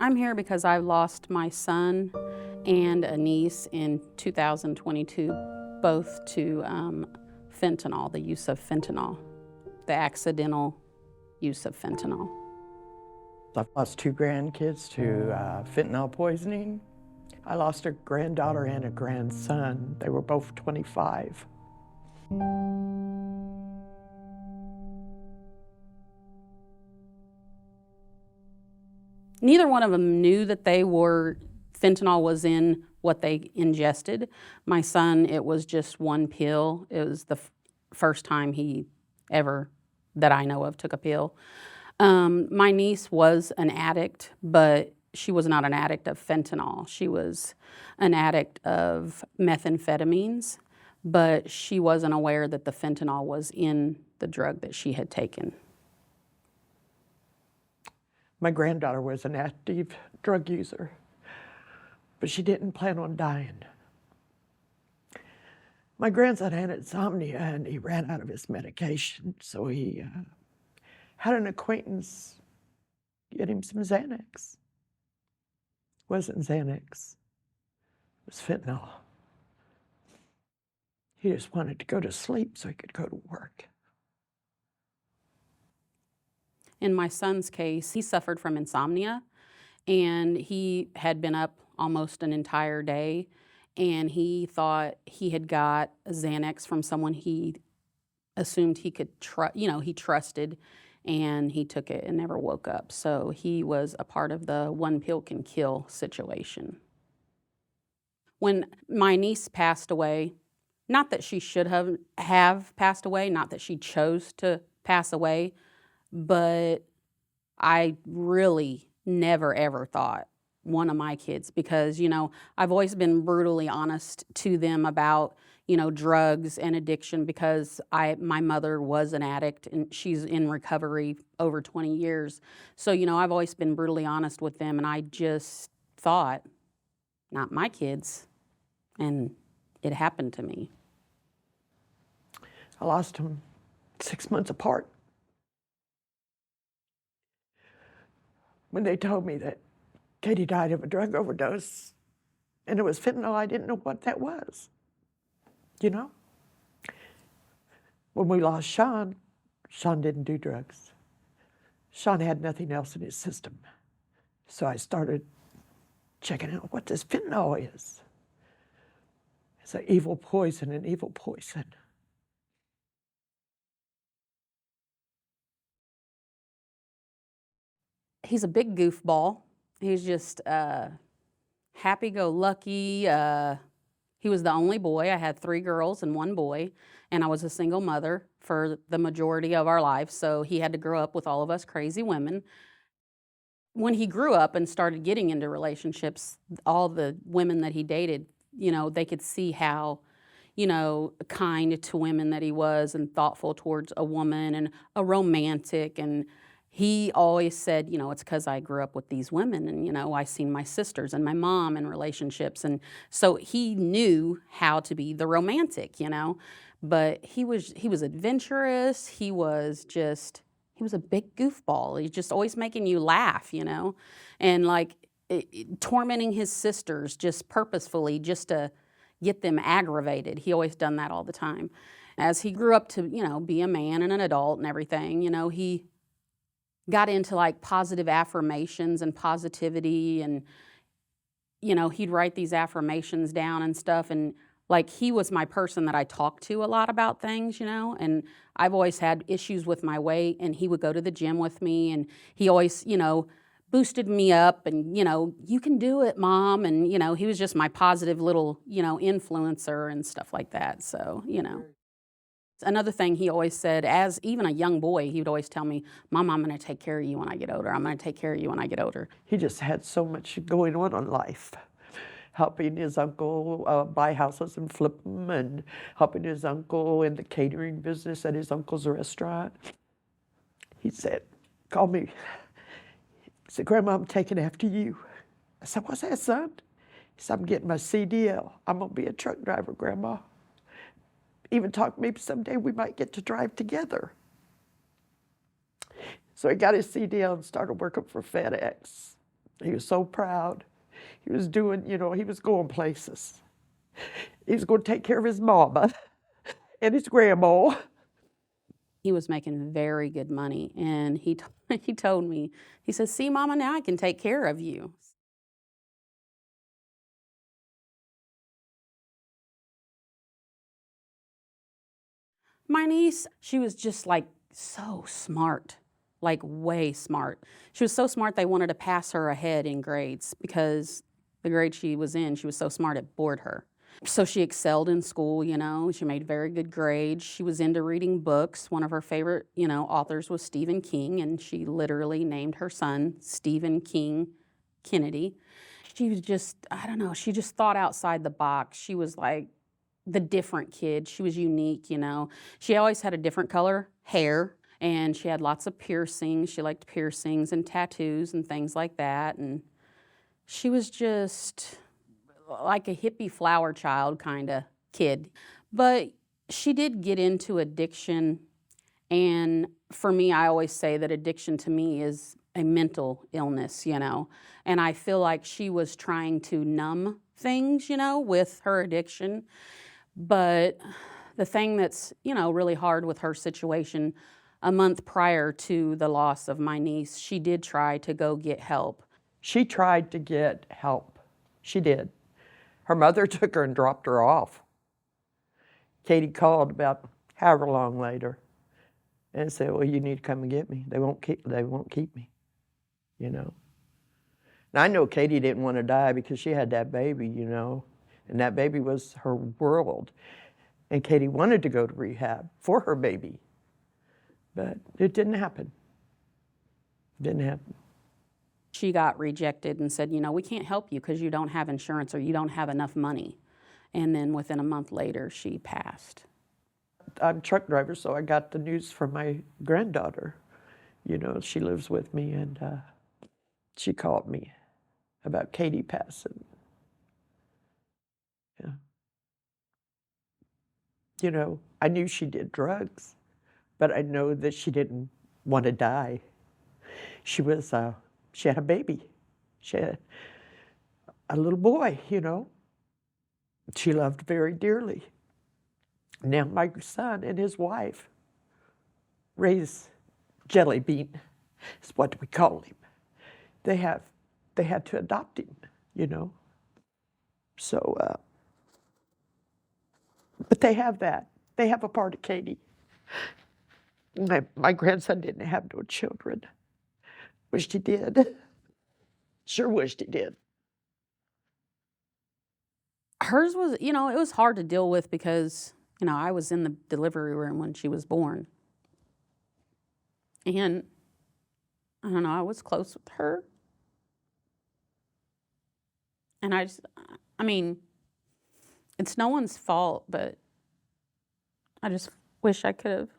I'm here because I lost my son and a niece in 2022, both to fentanyl, the use of fentanyl, the accidental use of fentanyl. I've lost 2 grandkids to fentanyl poisoning. I lost a granddaughter and a grandson. They were both 25. Neither one of them knew that fentanyl was in what they ingested. My son, it was just one pill. It was the first time he ever, that I know of, took a pill. My niece was an addict, but she was not an addict of fentanyl. She was an addict of methamphetamines, but she wasn't aware that the fentanyl was in the drug that she had taken. My granddaughter was an active drug user, but she didn't plan on dying. My grandson had insomnia and he ran out of his medication, so he had an acquaintance get him some Xanax. It wasn't Xanax, it was fentanyl. He just wanted to go to sleep so he could go to work. In my son's case, he suffered from insomnia, and he had been up almost an entire day, and he thought he had got a Xanax from someone he assumed he could he trusted, and he took it and never woke up. So he was a part of the one pill can kill situation. When my niece passed away, not that she should have passed away, not that she chose to pass away, but I really never ever thought one of my kids, because, I've always been brutally honest to them about, drugs and addiction, because my mother was an addict and she's in recovery over 20 years. So, I've always been brutally honest with them, and I just thought, not my kids, and it happened to me. I lost them 6 months apart. When they told me that Katie died of a drug overdose and it was fentanyl, I didn't know what that was, When we lost Shawn, Shawn didn't do drugs. Shawn had nothing else in his system. So I started checking out what this fentanyl is. It's an evil poison, an evil poison. He's a big goofball. He's just happy-go-lucky. He was the only boy. I had 3 girls and 1 boy, and I was a single mother for the majority of our lives, so he had to grow up with all of us crazy women. When he grew up and started getting into relationships, all the women that he dated, they could see how, kind to women that he was, and thoughtful towards a woman, and a romantic. And he always said, it's because I grew up with these women, and, I seen my sisters and my mom in relationships. And so he knew how to be the romantic, but he was adventurous. He was a big goofball. He's just always making you laugh, and tormenting his sisters just purposefully, just to get them aggravated. He always done that all the time. As he grew up to, be a man and an adult and everything, he got into positive affirmations and positivity, and he'd write these affirmations down and stuff, and he was my person that I talked to a lot about things, and I've always had issues with my weight, and he would go to the gym with me, and he always, boosted me up, and, you can do it, Mom, and, he was just my positive little, influencer and stuff like that, so, Another thing he always said, as even a young boy, he would always tell me, Mom, I'm going to take care of you when I get older. I'm going to take care of you when I get older. He just had so much going on in life, helping his uncle buy houses and flip them, and helping his uncle in the catering business at his uncle's restaurant. He said, call me. He said, Grandma, I'm taking after you. I said, what's that, son? He said, I'm getting my CDL. I'm going to be a truck driver, Grandma. Even talk, maybe someday we might get to drive together. So he got his CDL and started working for FedEx. He was so proud. He was doing, he was going places. He was going to take care of his mama and his grandma. He was making very good money, and he told me, he says, "See, Mama, now I can take care of you." My niece, she was just like so smart, like way smart. She was so smart they wanted to pass her ahead in grades because the grade she was in, she was so smart it bored her. So she excelled in school, she made very good grades. She was into reading books. One of her favorite, authors was Stephen King, and she literally named her son Stephen King Kennedy. She was just, I don't know, she just thought outside the box. She was like the different kid. She was unique, She always had a different color hair, and she had lots of piercings. She liked piercings and tattoos and things like that, and she was just like a hippie flower child kind of kid. But she did get into addiction, and for me, I always say that addiction to me is a mental illness, and I feel like she was trying to numb things, with her addiction. But the thing that's, really hard with her situation, a month prior to the loss of my niece, she did try to go get help. She tried to get help. She did. Her mother took her and dropped her off. Katie called about however long later and said, "Well, you need to come and get me. They won't keep me." And I know Katie didn't want to die because she had that baby, and that baby was her world. And Katie wanted to go to rehab for her baby, but it didn't happen. Didn't happen. She got rejected and said, "We can't help you because you don't have insurance or you don't have enough money." And then within a month later, she passed. I'm a truck driver, so I got the news from my granddaughter. She lives with me, and she called me about Katie passing. Yeah. I knew she did drugs, but I know that she didn't want to die. She had a baby. She had a little boy, She loved very dearly. Now my son and his wife raise Jelly Bean, is what we call him. They had to adopt him, So, but they have that. They have a part of Katie. My grandson didn't have no children. Wished he did. Sure wished he did. Hers was, it was hard to deal with because, I was in the delivery room when she was born. And, I don't know, I was close with her. And it's no one's fault, but I just wish I could have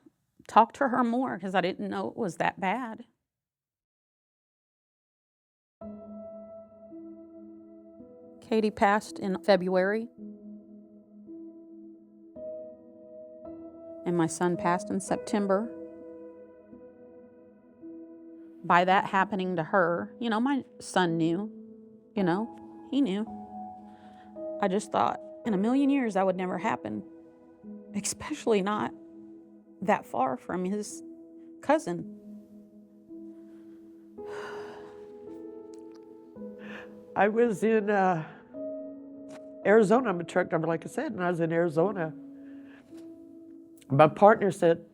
talked to her more because I didn't know it was that bad. Katie passed in February, and my son passed in September. By that happening to her, my son knew, he knew. I just thought in a million years that would never happen, especially not that far from his cousin. I was in Arizona. I'm a truck driver, like I said, and I was in Arizona. My partner said,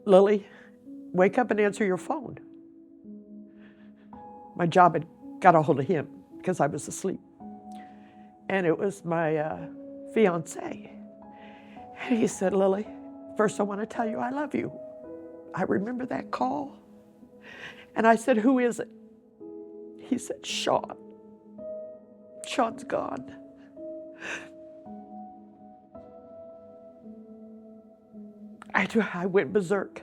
"Lillie, wake up and answer your phone." My job had got a hold of him because I was asleep. And it was my fiance. And he said, "Lillie, first I want to tell you I love you." I remember that call. And I said, "Who is it?" He said, "Shawn. Shawn's gone." I went berserk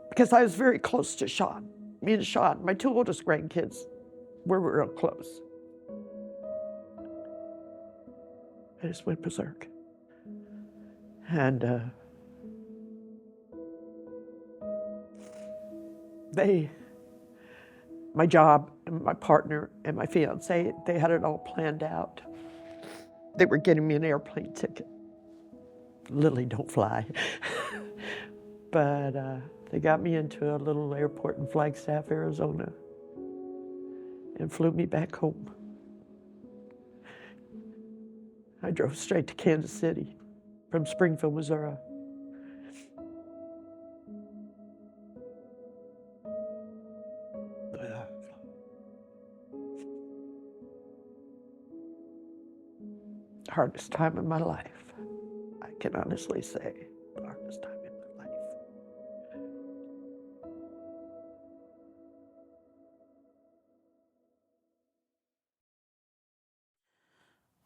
because I was very close to Shawn. Me and Shawn, my two oldest grandkids, were real close. I just went berserk. And my job and my partner and my fiance, they had it all planned out. They were getting me an airplane ticket. Lillie don't fly. But they got me into a little airport in Flagstaff, Arizona, and flew me back home. I drove straight to Kansas City from Springfield, Missouri. Hardest time in my life. I can honestly say, the hardest time in my life.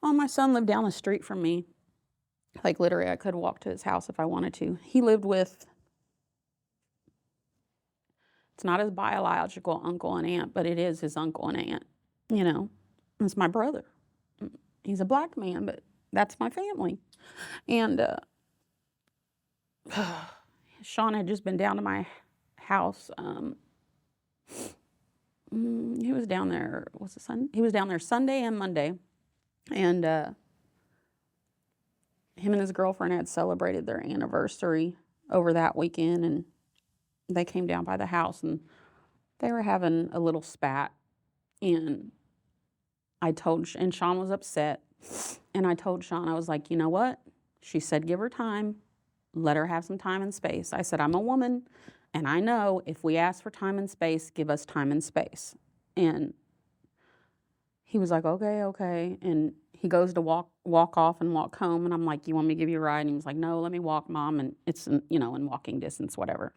Well, my son lived down the street from me. Like, literally, I could walk to his house if I wanted to. He lived with, it's not his biological uncle and aunt, but it is his uncle and aunt. You know, it's my brother. He's a black man, but that's my family. And Shawn had just been down to my house. He was down there, what's it, Sunday? He was down there Sunday and Monday. And him and his girlfriend had celebrated their anniversary over that weekend. And they came down by the house and they were having a little spat. And and Shawn was upset. And I told Shawn, I was like, you know what? She said, give her time. Let her have some time and space. I said, I'm a woman, and I know if we ask for time and space, give us time and space. And he was like, okay. And he goes to walk off and walk home. And I'm like, you want me to give you a ride? And he was like, no, let me walk, Mom. And it's, in walking distance, whatever.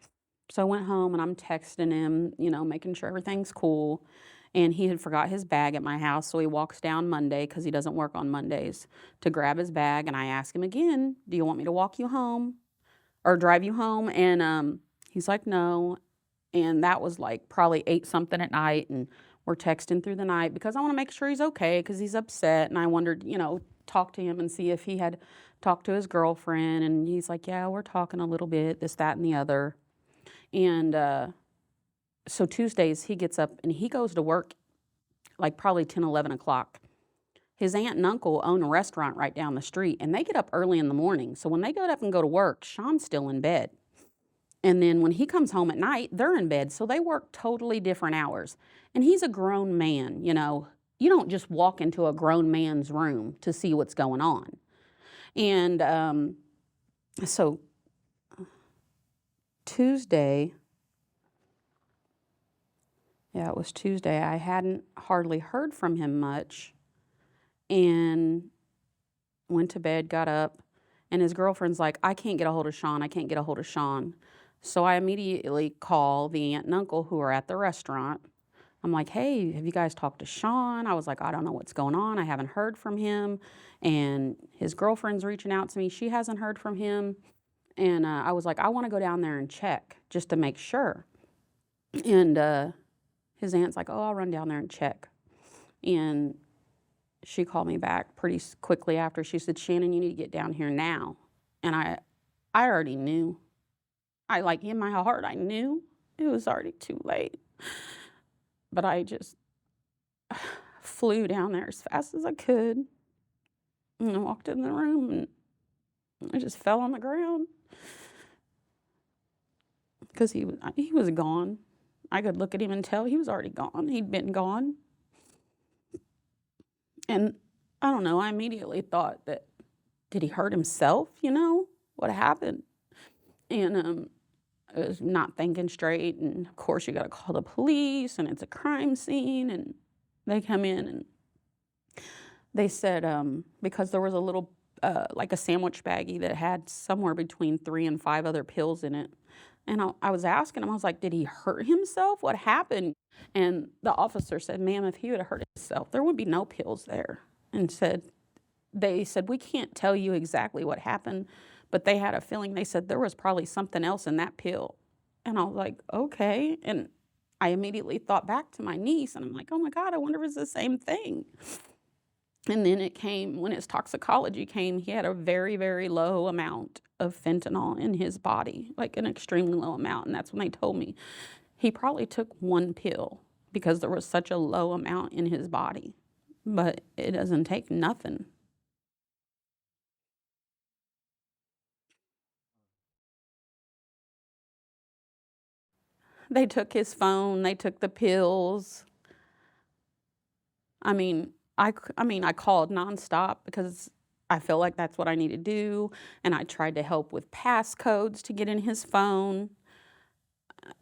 So I went home and I'm texting him, making sure everything's cool. And he had forgot his bag at my house, so he walks down Monday, because he doesn't work on Mondays, to grab his bag. And I ask him again, do you want me to walk you home or drive you home? And he's like, no. And that was like probably 8-something at night, and we're texting through the night because I want to make sure he's okay, because he's upset. And I wondered, talk to him and see if he had talked to his girlfriend. And he's like, yeah, we're talking a little bit, this, that, and the other. And so Tuesdays, he gets up and he goes to work like probably 10, 11 o'clock. His aunt and uncle own a restaurant right down the street, and they get up early in the morning. So when they get up and go to work, Shawn's still in bed. And then when he comes home at night, they're in bed. So they work totally different hours. And he's a grown man, You don't just walk into a grown man's room to see what's going on. And so Tuesday... Yeah, it was Tuesday. I hadn't hardly heard from him much, and went to bed, got up, and his girlfriend's like, I can't get a hold of Shawn. So I immediately call the aunt and uncle who are at the restaurant. I'm like, hey, have you guys talked to Shawn? I was like, I don't know what's going on. I haven't heard from him. And his girlfriend's reaching out to me. She hasn't heard from him. And I was like, I want to go down there and check just to make sure. And his aunt's like, oh, I'll run down there and check. And she called me back pretty quickly after. She said, Shannon, you need to get down here now. And I already knew. In my heart, I knew it was already too late. But I just flew down there as fast as I could. And I walked in the room and I just fell on the ground. Because he was gone. I could look at him and tell he was already gone. He'd been gone. And I don't know, I immediately thought that, did he hurt himself? What happened? And I was not thinking straight. And of course, you got to call the police, and it's a crime scene. And they come in and they said, because there was a little, like a sandwich baggie that had somewhere between 3 and 5 other pills in it. And I was asking him, I was like, did he hurt himself? What happened? And the officer said, ma'am, if he would have hurt himself, there would be no pills there. And they said, we can't tell you exactly what happened, but they had a feeling. They said there was probably something else in that pill. And I was like, okay. And I immediately thought back to my niece, and I'm like, oh my God, I wonder if it's the same thing. And then it came, when his toxicology came, he had a very, very low amount of fentanyl in his body, like an extremely low amount. And that's when they told me he probably took 1 pill. because there was such a low amount in his body. But it doesn't take nothing. They took his phone, they took the pills. I mean, I called nonstop because I feel like that's what I need to do. And I tried to help with passcodes to get in his phone.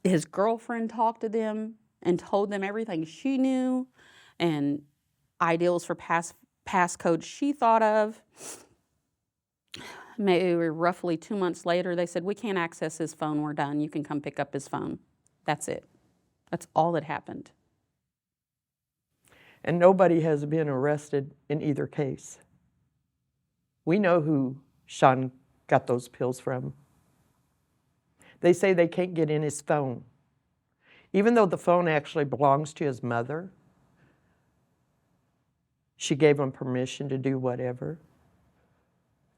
His girlfriend talked to them and told them everything she knew and ideals for passcodes she thought of. Maybe roughly 2 months later, they said, we can't access his phone. We're done. You can come pick up his phone. That's it. That's all that happened. And nobody has been arrested in either case. We know who Shawn got those pills from. They say they can't get in his phone. Even though the phone actually belongs to his mother, she gave him permission to do whatever.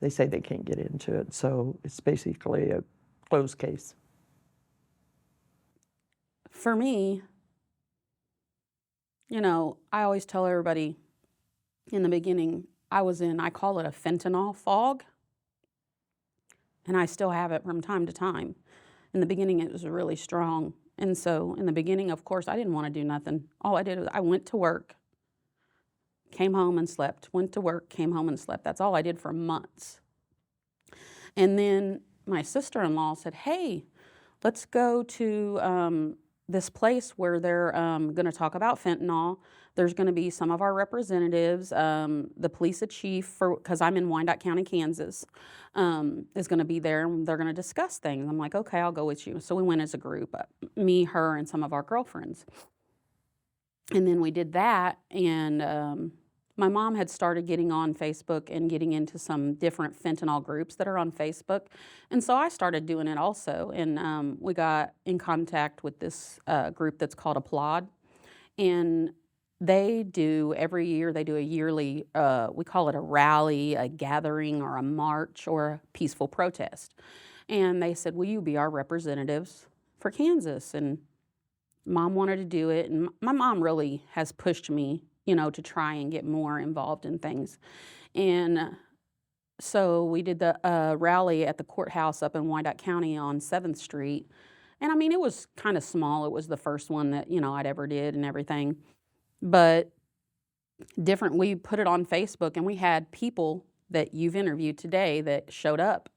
They say they can't get into it, so it's basically a closed case. For me, I always tell everybody in the beginning, I call it a fentanyl fog, and I still have it from time to time. In the beginning, it was really strong. And so in the beginning, of course, I didn't want to do nothing. All I did was I went to work, came home and slept, went to work, came home and slept. That's all I did for months. And then my sister-in-law said, hey, let's go to this place where they're going to talk about fentanyl. There's going to be some of our representatives, the police chief, because I'm in Wyandotte County, Kansas, is going to be there, and they're going to discuss things. I'm like, okay, I'll go with you. So we went as a group, me, her, and some of our girlfriends. And then we did that, and my mom had started getting on Facebook and getting into some different fentanyl groups that are on Facebook. And so I started doing it also. And we got in contact with this group that's called Applaud. And every year, they do a yearly, we call it a rally, a gathering, or a march, or a peaceful protest. And they said, will you be our representatives for Kansas? And Mom wanted to do it. And my mom really has pushed me, to try and get more involved in things. And so we did the rally at the courthouse up in Wyandotte County on 7th Street. And it was kind of small. It was the first one that, I'd ever did and everything. But we put it on Facebook, and we had people that you've interviewed today that showed up.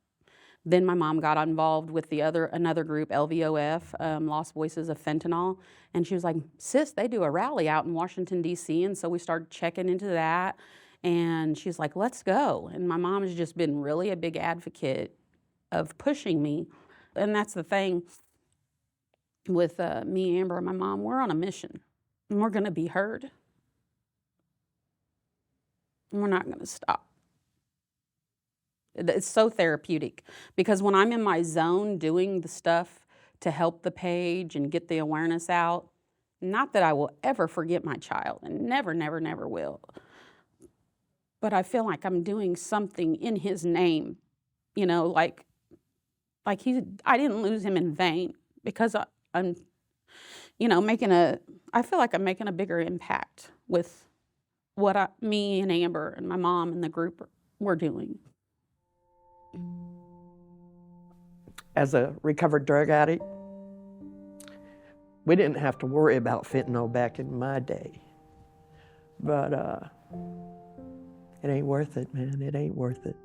Then my mom got involved with another group, LVOF, Lost Voices of Fentanyl. And she was like, sis, they do a rally out in Washington, D.C. And so we started checking into that. And she's like, let's go. And my mom has just been really a big advocate of pushing me. And that's the thing with me, Amber, and my mom. We're on a mission. And we're going to be heard. And we're not going to stop. It's so therapeutic, because when I'm in my zone doing the stuff to help the page and get the awareness out, not that I will ever forget my child, and never, never, never will, but I feel like I'm doing something in his name, like I didn't lose him in vain, because I'm, I feel like I'm making a bigger impact with what me and Amber and my mom and the group we're doing. As a recovered drug addict, we didn't have to worry about fentanyl back in my day. But it ain't worth it, man. It ain't worth it.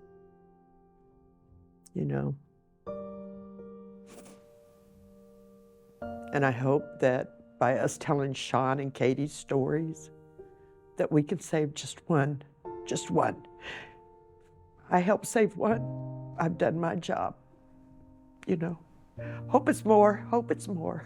And I hope that by us telling Shawn and Katie's stories, that we can save just one. I helped save one. I've done my job. Hope it's more.